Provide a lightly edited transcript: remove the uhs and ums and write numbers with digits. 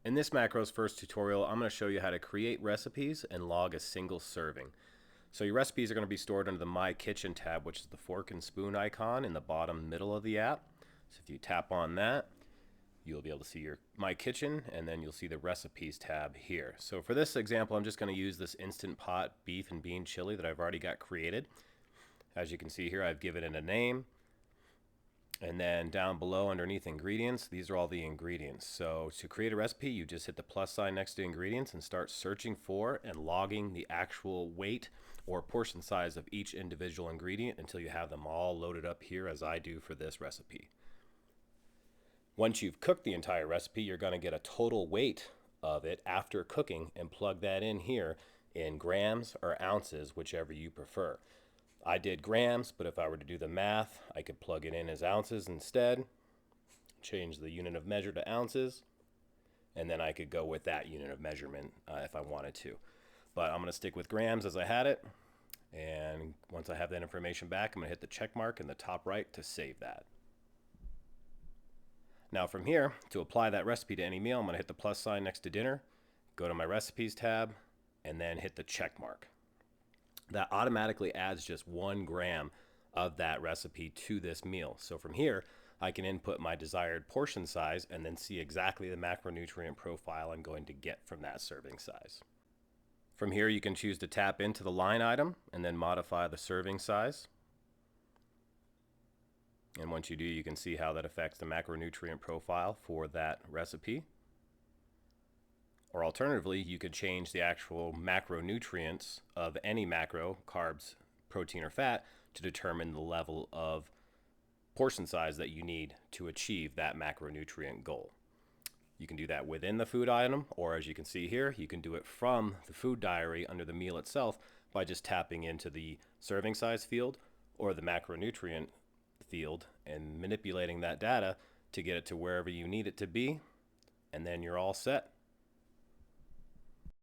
In this MacrosFirst tutorial, I'm going to show you how to create recipes and log a single serving. So your recipes are going to be stored under the My Kitchen tab, which is the fork and spoon icon in the bottom middle of the app. So if you tap on that, you'll be able to see your My Kitchen, and then you'll see the Recipes tab here. So for this example, I'm just going to use this Instant Pot beef and bean chili that I've already got created. As you can see here, I've given it a name. And then down below underneath ingredients, these are all the ingredients. So to create a recipe, you just hit the plus sign next to ingredients and start searching for and logging the actual weight or portion size of each individual ingredient until you have them all loaded up here, as I do for this recipe. Once you've cooked the entire recipe, you're going to get a total weight of it after cooking and plug that in here in grams or ounces, whichever you prefer. I did grams, but if I were to do the math, I could plug it in as ounces instead, change the unit of measure to ounces, and then I could go with that unit of measurement if I wanted to. But I'm going to stick with grams as I had it, and once I have that information back, I'm going to hit the check mark in the top right to save that. Now from here, to apply that recipe to any meal, I'm going to hit the plus sign next to dinner, go to my recipes tab, and then hit the check mark. That automatically adds just 1 gram of that recipe to this meal. So from here, I can input my desired portion size and then see exactly the macronutrient profile I'm going to get from that serving size. From here, you can choose to tap into the line item and then modify the serving size. And once you do, you can see how that affects the macronutrient profile for that recipe. Or alternatively, you could change the actual macronutrients of any macro, carbs, protein, or fat, to determine the level of portion size that you need to achieve that macronutrient goal. You can do that within the food item, or as you can see here, you can do it from the food diary under the meal itself by just tapping into the serving size field or the macronutrient field and manipulating that data to get it to wherever you need it to be, and then you're all set.